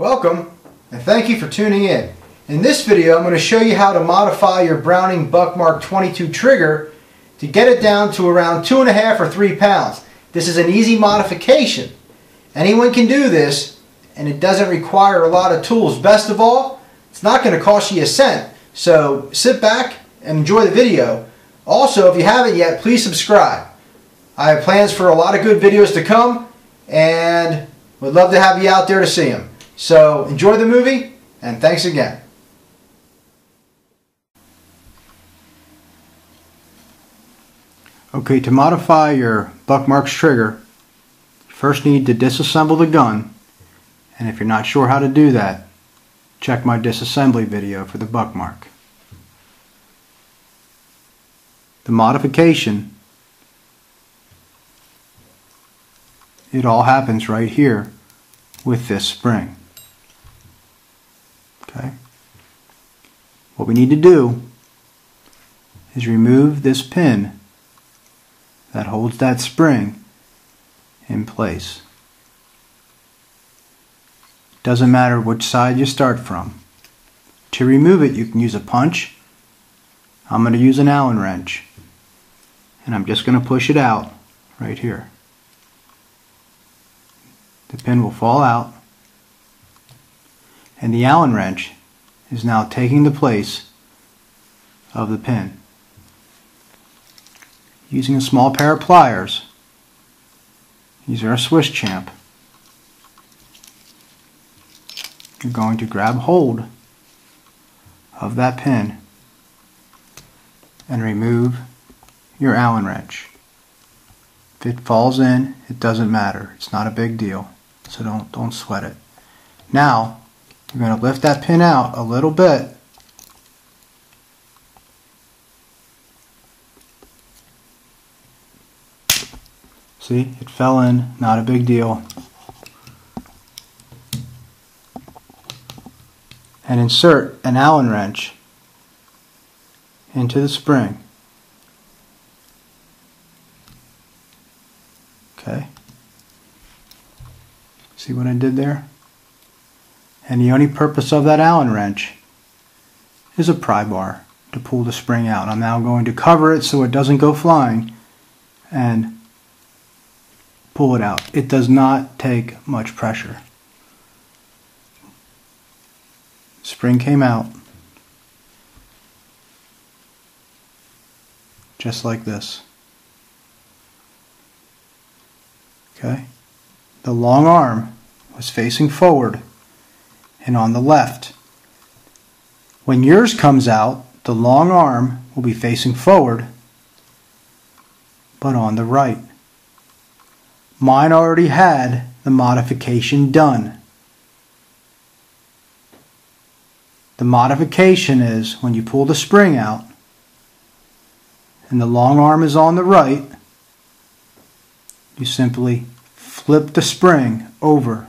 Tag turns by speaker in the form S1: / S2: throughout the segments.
S1: Welcome, and thank you for tuning in. In this video, I'm going to show you how to modify your Browning Buckmark 22 trigger to get it down to around 2.5 or 3 pounds. This is an easy modification. Anyone can do this, and it doesn't require a lot of tools. Best of all, it's not going to cost you a cent. So sit back and enjoy the video. Also, if you haven't yet, please subscribe. I have plans for a lot of good videos to come, and would love to have you out there to see them. So enjoy the movie, and thanks again. Okay, to modify your Buckmark's trigger, you first need to disassemble the gun, and if you're not sure how to do that, check my disassembly video for the Buckmark. The modification, it all happens right here with this spring. Okay. What we need to do is remove this pin that holds that spring in place. Doesn't matter which side you start from. To remove it, you can use a punch. I'm going to use an Allen wrench, and I'm just going to push it out right here. The pin will fall out, and the Allen wrench is now taking the place of the pin. Using a small pair of pliers, these are a Swiss champ, you're going to grab hold of that pin and remove your Allen wrench. If it falls in, it doesn't matter. It's not a big deal, so don't sweat it. Now, you're going to lift that pin out a little bit. See, it fell in, not a big deal. And insert an Allen wrench into the spring. Okay. See what I did there? And the only purpose of that Allen wrench is a pry bar to pull the spring out. I'm now going to cover it so it doesn't go flying and pull it out. It does not take much pressure. Spring came out just like this. Okay? The long arm was facing forward and on the left. When yours comes out, the long arm will be facing forward but on the right. Mine already had the modification done. The modification is when you pull the spring out and the long arm is on the right, you simply flip the spring over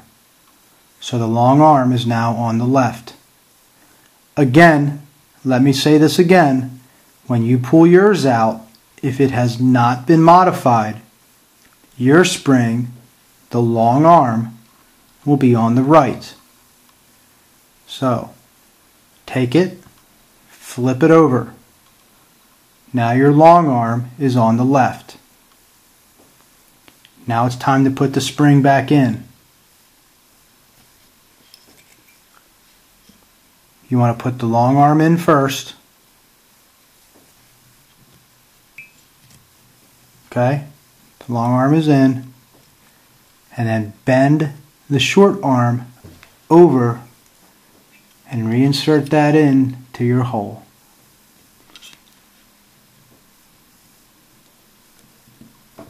S1: so the long arm is now on the left. Again, let me say this again, when you pull yours out, if it has not been modified, your spring, the long arm, will be on the right. So, take it, flip it over. Now your long arm is on the left. Now it's time to put the spring back in. You want to put the long arm in first. Okay? The long arm is in. And then bend the short arm over and reinsert that in to your hole.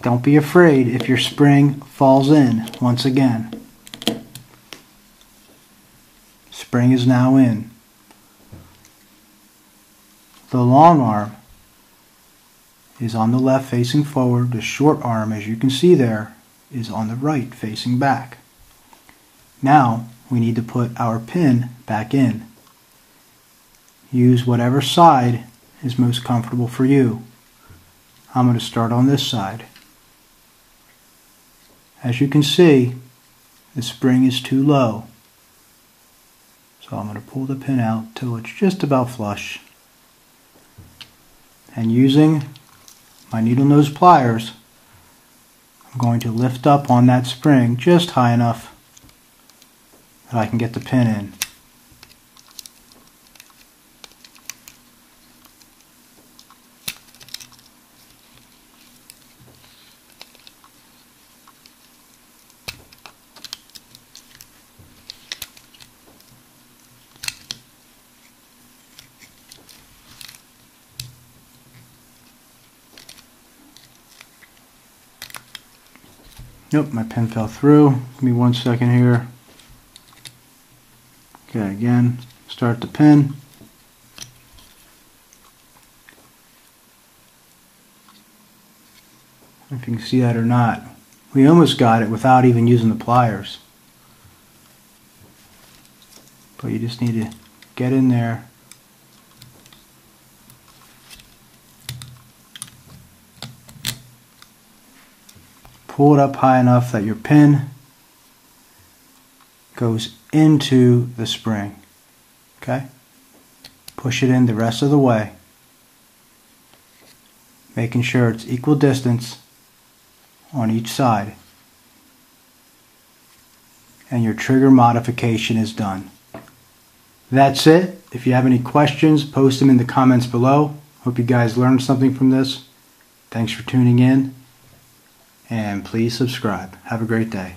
S1: Don't be afraid if your spring falls in once again. Spring is now in. The long arm is on the left facing forward. The short arm, as you can see there, is on the right facing back. Now we need to put our pin back in. Use whatever side is most comfortable for you. I'm going to start on this side. As you can see, the spring is too low. So I'm going to pull the pin out till it's just about flush. And using my needle nose pliers, I'm going to lift up on that spring just high enough that I can get the pin in. Nope, my pin fell through. Give me 1 second here. Okay, again, start the pin. If you can see that or not. We almost got it without even using the pliers. But you just need to get in there. Pull it up high enough that your pin goes into the spring. Okay? Push it in the rest of the way, making sure it's equal distance on each side. And your trigger modification is done. That's it. If you have any questions, post them in the comments below. Hope you guys learned something from this. Thanks for tuning in. And please subscribe. Have a great day.